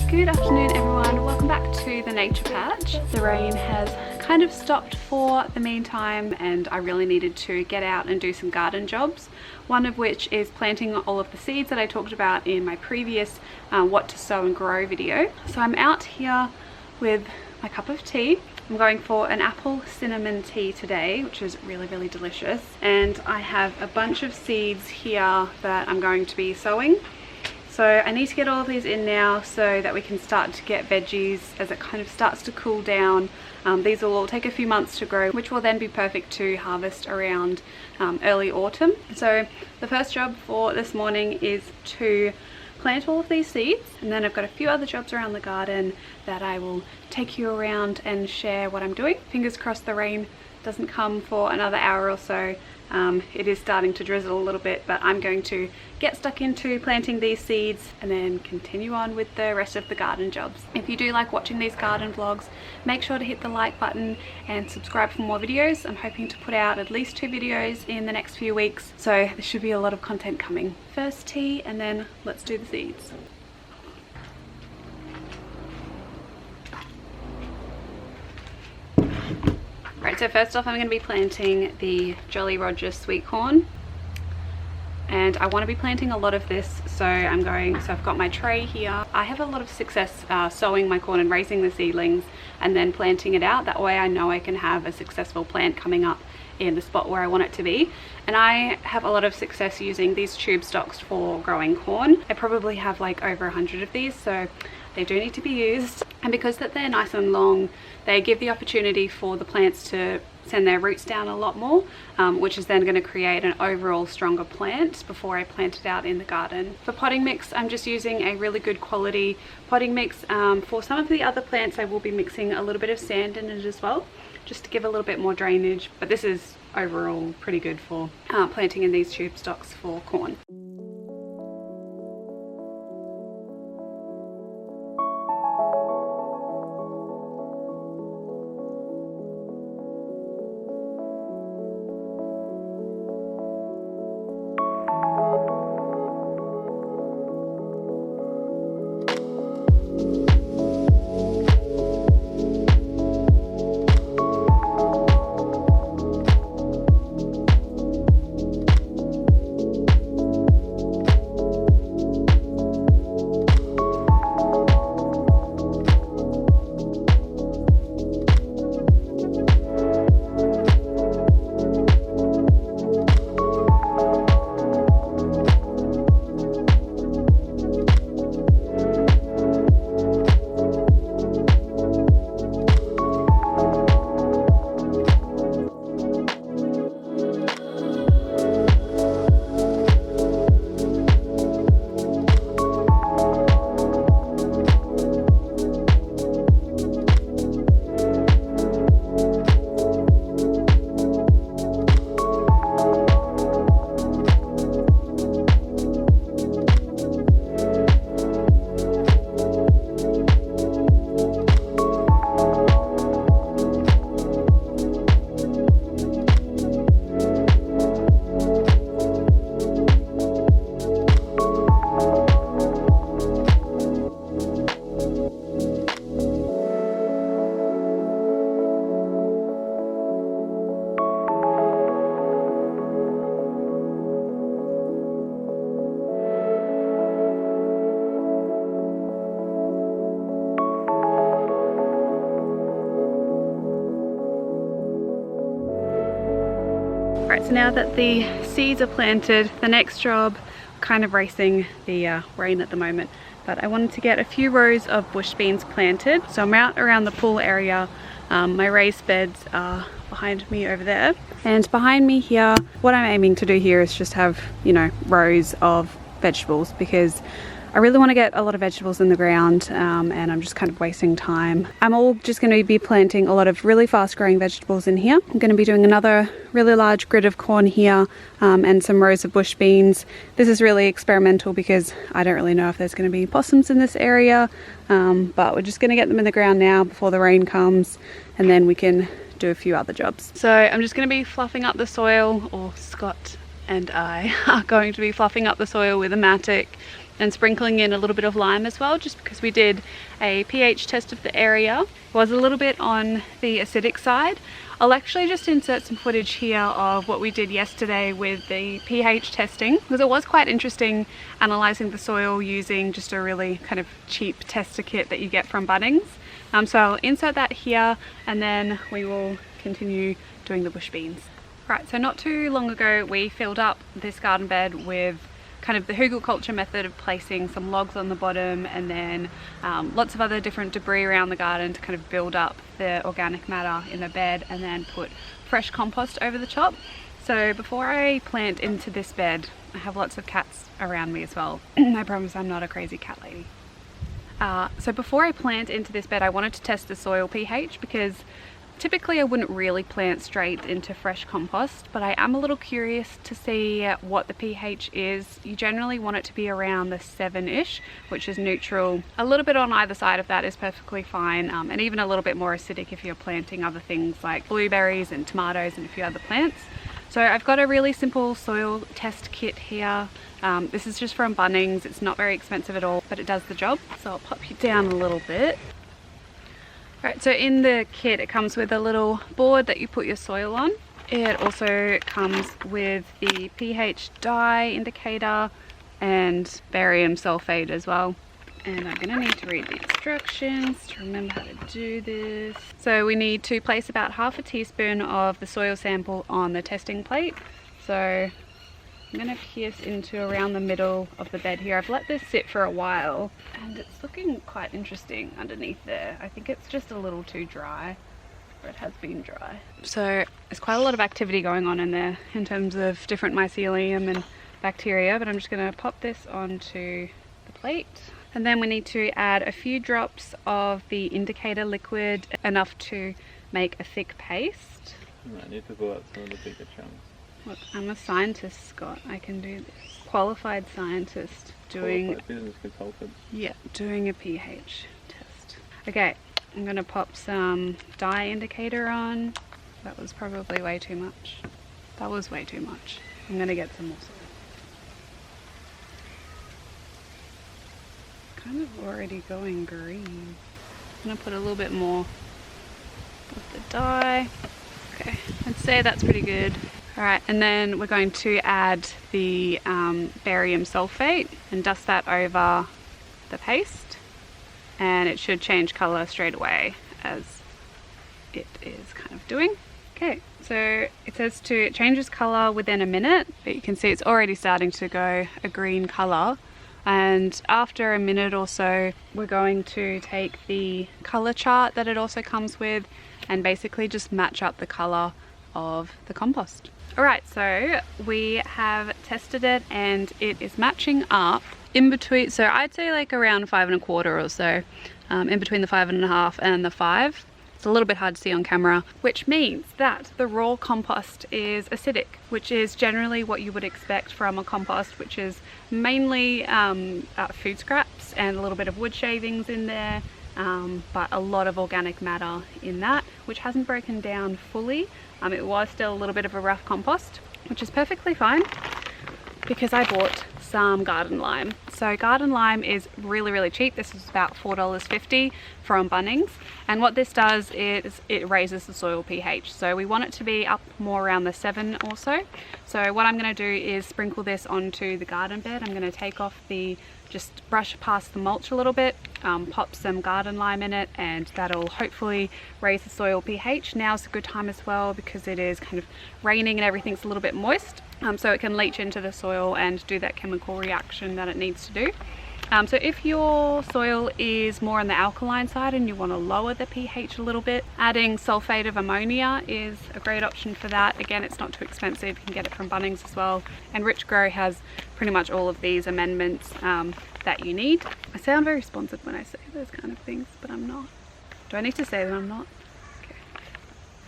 Good afternoon everyone, welcome back to the nature patch. The rain has kind of stopped for the meantime and I really needed to get out and do some garden jobs. One of which is planting all of the seeds that I talked about in my previous what to sow and grow video. So I'm out here with my cup of tea. I'm going for an apple cinnamon tea today, which is really delicious. And I have a bunch of seeds here that I'm going to be sowing. So I need to get all of these in now so that we can start to get veggies as it kind of starts to cool down. These will all take a few months to grow, which will then be perfect to harvest around early autumn. So the first job for this morning is to plant all of these seeds, and then I've got a few other jobs around the garden that I will take you around and share what I'm doing. Fingers crossed the rain doesn't come for another hour or so. It is starting to drizzle a little bit, but I'm going to get stuck into planting these seeds and then continue on with the rest of the garden jobs. If you do like watching these garden vlogs, make sure to hit the like button and subscribe for more videos. I'm hoping to put out at least 2 videos in the next few weeks, so there should be a lot of content coming. First tea and then let's do the seeds. Right, so first off I'm going to be planting the Jolly Roger sweet corn, and I want to be planting a lot of this, so I've got my tray here. I have a lot of success sowing my corn and raising the seedlings and then planting it out. That way I know I can have a successful plant coming up in the spot where I want it to be. And I have a lot of success using these tube stocks for growing corn. I probably have like over 100 of these, so they do need to be used. And because that they're nice and long, they give the opportunity for the plants to send their roots down a lot more, which is then going to create an overall stronger plant before I plant it out in the garden. For potting mix, I'm just using a really good quality potting mix. For some of the other plants I will be mixing a little bit of sand in it as well, just to give a little bit more drainage, but this is overall pretty good for planting in these tube stocks for corn. So now that the seeds are planted, the next job, kind of racing the rain at the moment, but I wanted to get a few rows of bush beans planted. So I'm out around the pool area. My raised beds are behind me over there, and behind me here, what I'm aiming to do here is just have, you know, rows of vegetables, because I really want to get a lot of vegetables in the ground, and I'm just kind of wasting time. I'm all just going to be planting a lot of really fast growing vegetables in here. I'm going to be doing another really large grid of corn here, and some rows of bush beans. This is really experimental because I don't really know if there's going to be possums in this area, but we're just going to get them in the ground now before the rain comes, and then we can do a few other jobs. So I'm just going to be fluffing up the soil, or Scott and I are going to be fluffing up the soil with a mattock and sprinkling in a little bit of lime as well, just because we did a pH test of the area. It was a little bit on the acidic side. I'll actually just insert some footage here of what we did yesterday with the pH testing, because it was quite interesting analysing the soil using just a really kind of cheap tester kit that you get from Bunnings. So I'll insert that here, and then we will continue doing the bush beans. Right, so not too long ago we filled up this garden bed with kind of the hugelkultur method of placing some logs on the bottom, and then lots of other different debris around the garden to kind of build up the organic matter in the bed, and then put fresh compost over the top. So before I plant into this bed, I have lots of cats around me as well. I promise I'm not a crazy cat lady. So before I plant into this bed, I wanted to test the soil pH, because typically I wouldn't really plant straight into fresh compost, but I am a little curious to see what the pH is. You generally want it to be around the 7-ish, which is neutral. A little bit on either side of that is perfectly fine, and even a little bit more acidic if you're planting other things like blueberries and tomatoes and a few other plants. So I've got a really simple soil test kit here. This is just from Bunnings. It's not very expensive at all, but it does the job. So I'll pop you down a little bit. Right, so in the kit it comes with a little board that you put your soil on. It also comes with the pH dye indicator and barium sulfate as well. And I'm gonna need to read the instructions to remember how to do this. So we need to place about half a teaspoon of the soil sample on the testing plate. So I'm gonna pierce into around the middle of the bed here. I've let this sit for a while and it's looking quite interesting underneath there. I think it's just a little too dry, or it has been dry. So there's quite a lot of activity going on in there in terms of different mycelium and bacteria, but I'm just gonna pop this onto the plate. And then we need to add a few drops of the indicator liquid, enough to make a thick paste. I need to go out some of the bigger chunks. Look, I'm a scientist, Scott. I can do this. Qualified scientist doing... Qualified business consultant. Yeah, doing a pH test. Okay, I'm gonna pop some dye indicator on. That was probably way too much. That was way too much. I'm gonna get some more soil. Kind of already going green. I'm gonna put a little bit more of the dye. Okay, I'd say that's pretty good. Alright, and then we're going to add the barium sulfate and dust that over the paste, and it should change colour straight away, as it is kind of doing. Okay, so it says it changes colour within a minute, but you can see it's already starting to go a green colour. And after a minute or so, we're going to take the colour chart that it also comes with and basically just match up the colour of the compost. Alright, so we have tested it and it is matching up in between, so I'd say like around 5 1/4 or so, in between the 5 1/2 and the 5. It's a little bit hard to see on camera, which means that the raw compost is acidic, which is generally what you would expect from a compost, which is mainly food scraps and a little bit of wood shavings in there, but a lot of organic matter in that, which hasn't broken down fully. It was still a little bit of a rough compost, which is perfectly fine because I bought some garden lime. So garden lime is really cheap. This is about $4.50 from Bunnings, and what this does is it raises the soil pH. So we want it to be up more around the 7 or so. So what I'm going to do is sprinkle this onto the garden bed. I'm going to take off just brush past the mulch a little bit, pop some garden lime in it, and that'll hopefully raise the soil pH. Now's a good time as well because it is kind of raining and everything's a little bit moist, so it can leach into the soil and do that chemical reaction that it needs to do. So if your soil is more on the alkaline side and you want to lower the pH a little bit, adding sulfate of ammonia is a great option for that. Again, it's not too expensive. You can get it from Bunnings as well. And Rich Grow has pretty much all of these amendments that you need. I sound very sponsored when I say those kind of things, but I'm not. Do I need to say that I'm not? Okay.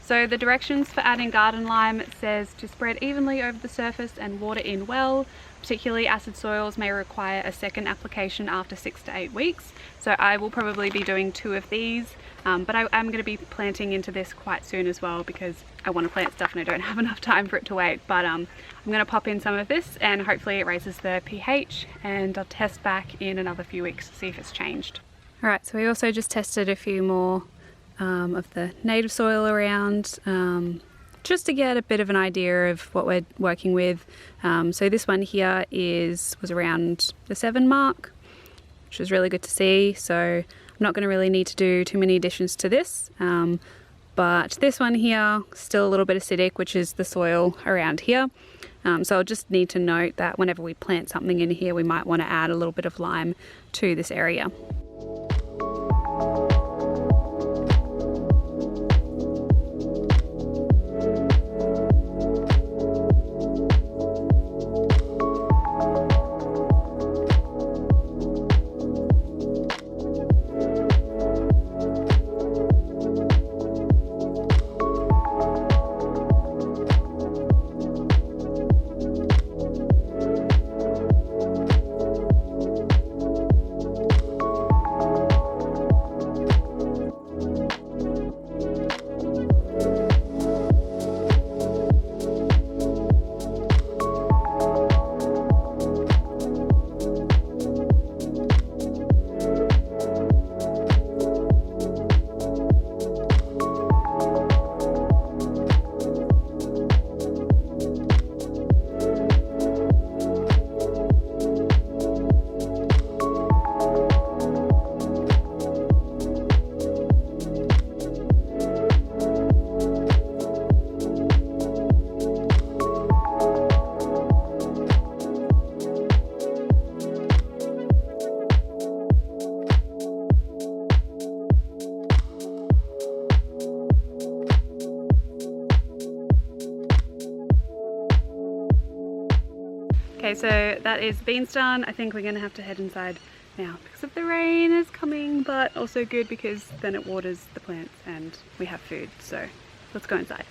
So the directions for adding garden lime says to spread evenly over the surface and water in well. Particularly acid soils may require a second application after 6 to 8 weeks. So I will probably be doing 2 of these, but I'm going to be planting into this quite soon as well because I want to plant stuff and I don't have enough time for it to wait. But I'm going to pop in some of this and hopefully it raises the pH, and I'll test back in another few weeks to see if it's changed. Alright, so we also just tested a few more of the native soil around, just to get a bit of an idea of what we're working with. So this one here was around the 7 mark, which was really good to see. So I'm not going to really need to do too many additions to this, but this one here still a little bit acidic, which is the soil around here. So I'll just need to note that whenever we plant something in here, we might want to add a little bit of lime to this area. Okay, so that is beans done. I think we're going to have to head inside now because of the rain is coming, but also good because then it waters the plants and we have food. So let's go inside.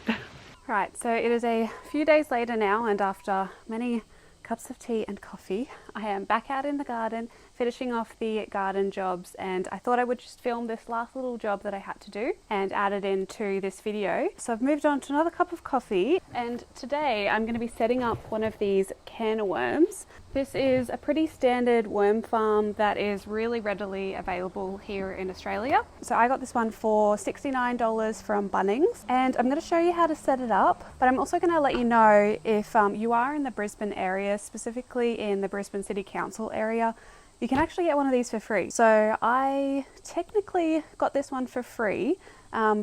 Right, so it is a few days later now, and after many cups of tea and coffee, I am back out in the garden finishing off the garden jobs, and I thought I would just film this last little job that I had to do and add it into this video. So I've moved on to another cup of coffee, and today I'm going to be setting up one of these can worms. This is a pretty standard worm farm that is really readily available here in Australia. So I got this one for $69 from Bunnings, and I'm going to show you how to set it up, but I'm also going to let you know if you are in the Brisbane area, specifically in the Brisbane City Council area, you can actually get one of these for free. So I technically got this one for free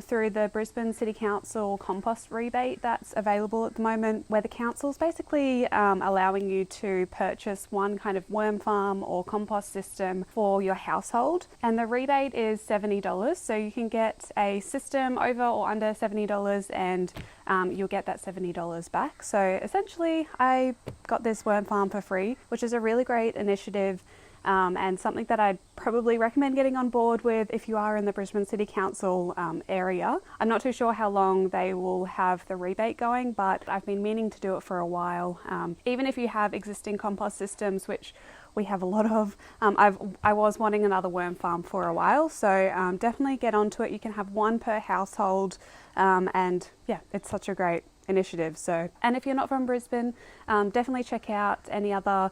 through the Brisbane City Council compost rebate that's available at the moment, where the council's basically allowing you to purchase one kind of worm farm or compost system for your household, and the rebate is $70, so you can get a system over or under $70 and you'll get that $70 back. So essentially I got this worm farm for free, which is a really great initiative. And something that I'd probably recommend getting on board with if you are in the Brisbane City Council area. I'm not too sure how long they will have the rebate going, but I've been meaning to do it for a while. Even if you have existing compost systems, which we have a lot of, I was wanting another worm farm for a while, so definitely get onto it. You can have one per household, and yeah, it's such a great initiatives. So, and if you're not from Brisbane, definitely check out any other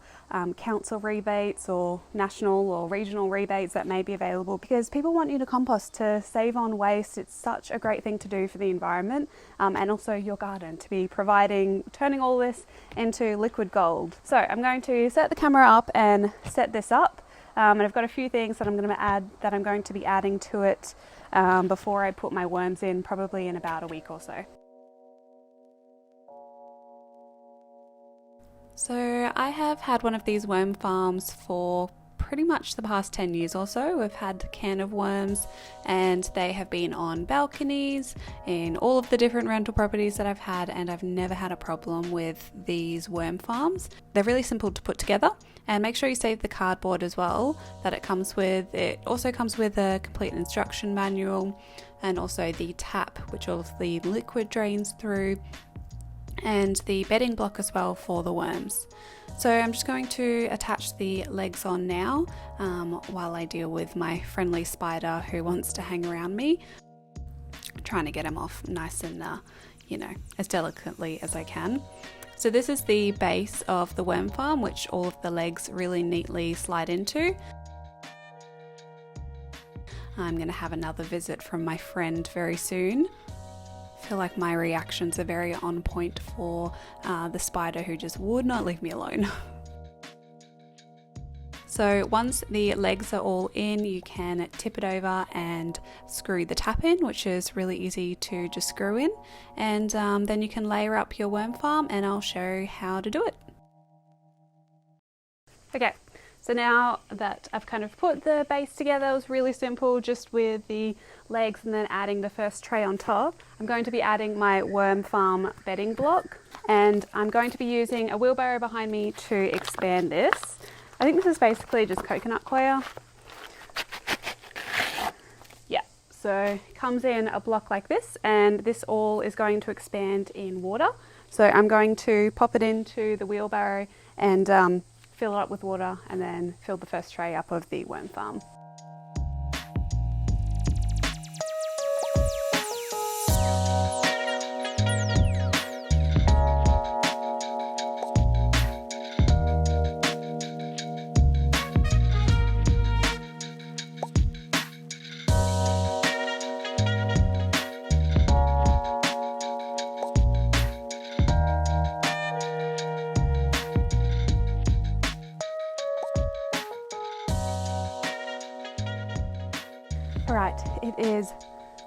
council rebates or national or regional rebates that may be available, because people want you to compost to save on waste. It's such a great thing to do for the environment, and also your garden, to be turning all this into liquid gold. So I'm going to set the camera up and set this up. And I've got a few things that I'm going to be adding to it before I put my worms in, probably in about a week or so. So I have had one of these worm farms for pretty much the past 10 years or so. We've had can of worms, and they have been on balconies in all of the different rental properties that I've had, and I've never had a problem with these worm farms. They're really simple to put together, and make sure you save the cardboard as well that it comes with. It also comes with a complete instruction manual, and also the tap which all of the liquid drains through, and the bedding block as well for the worms. So I'm just going to attach the legs on now while I deal with my friendly spider who wants to hang around me. I'm trying to get him off nice and as delicately as I can. So this is the base of the worm farm, which all of the legs really neatly slide into. I'm going to have another visit from my friend very soon. I feel like my reactions are very on point for the spider who just would not leave me alone. So once the legs are all in, you can tip it over and screw the tap in, which is really easy to just screw in, and then you can layer up your worm farm, and I'll show you how to do it. Okay. So now that I've kind of put the base together, it was really simple, just with the legs and then adding the first tray on top. I'm going to be adding my worm farm bedding block, and I'm going to be using a wheelbarrow behind me to expand this. I think this is basically just coconut coir. Yeah, so it comes in a block like this, and this all is going to expand in water. So I'm going to pop it into the wheelbarrow and fill it up with water, and then fill the first tray up of the worm farm. Right, it is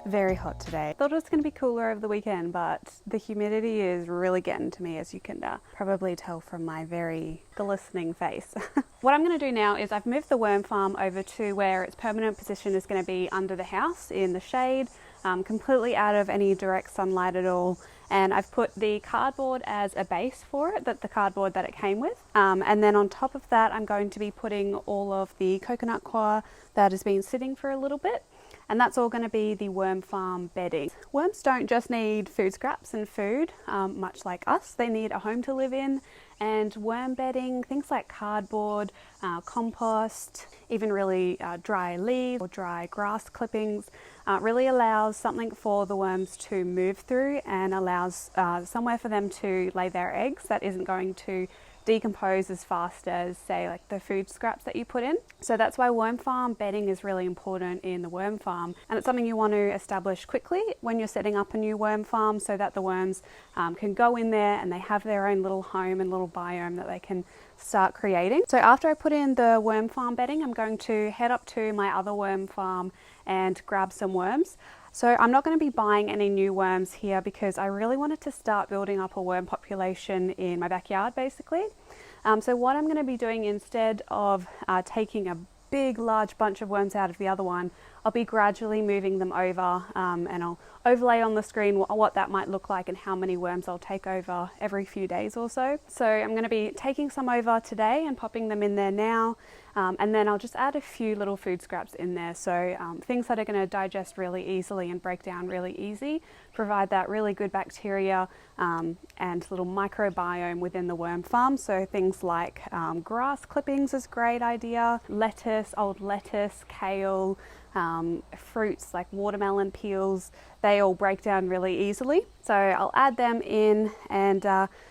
very hot today. Thought it was going to be cooler over the weekend, but the humidity is really getting to me, as you can probably tell from my very glistening face. What I'm going to do now is I've moved the worm farm over to where its permanent position is going to be under the house in the shade, completely out of any direct sunlight at all. And I've put the cardboard as a base for it, the cardboard that it came with. And then on top of that, I'm going to be putting all of the coconut coir that has been sitting for a little bit. And that's all going to be the worm farm bedding. Worms don't just need food scraps and food, much like us. They need a home to live in, and worm bedding, things like cardboard, compost, even really dry leaves or dry grass clippings, really allows something for the worms to move through, and allows somewhere for them to lay their eggs that isn't going to decompose as fast as, say, like the food scraps that you put in. So that's why worm farm bedding is really important in the worm farm, and it's something you want to establish quickly when you're setting up a new worm farm, so that the worms can go in there and they have their own little home and little biome that they can start creating. So after I put in the worm farm bedding, I'm going to head up to my other worm farm and grab some worms. So I'm not going to be buying any new worms here, because I really wanted to start building up a worm population in my backyard, basically. So what I'm going to be doing, instead of taking a big large bunch of worms out of the other one, I'll be gradually moving them over, and I'll overlay on the screen what that might look like and how many worms I'll take over every few days or so. So I'm going to be taking some over today and popping them in there now, and then I'll just add a few little food scraps in there, so things that are going to digest really easily and break down really easy, provide that really good bacteria and little microbiome within the worm farm. So things like grass clippings is a great idea, lettuce, old lettuce, kale, fruits like watermelon peels, they all break down really easily. So I'll add them in, and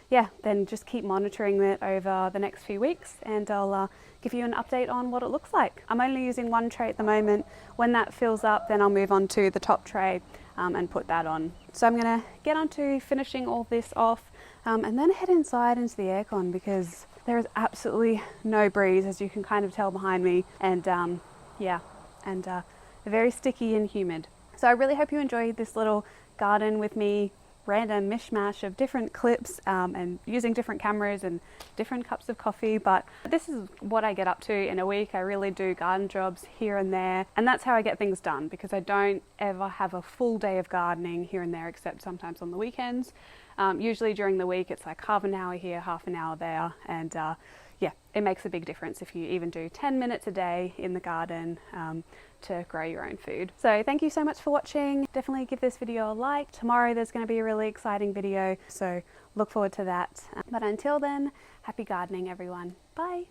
yeah, then just keep monitoring it over the next few weeks, and I'll give you an update on what it looks like. I'm only using one tray at the moment. When that fills up, then I'll move on to the top tray and put that on. So I'm going to get on to finishing all this off and then head inside into the aircon, because there is absolutely no breeze, as you can kind of tell behind me, and yeah, and very sticky and humid. So I really hope you enjoyed this little garden with me, random mishmash of different clips and using different cameras and different cups of coffee, but this is what I get up to in a week. I really do garden jobs here and there, and that's how I get things done, because I don't ever have a full day of gardening here and there, except sometimes on the weekends. Usually during the week it's like half an hour here, half an hour there, and yeah, it makes a big difference if you even do 10 minutes a day in the garden to grow your own food. So thank you so much for watching. Definitely give this video a like. Tomorrow there's going to be a really exciting video, so look forward to that. But until then, happy gardening everyone. Bye.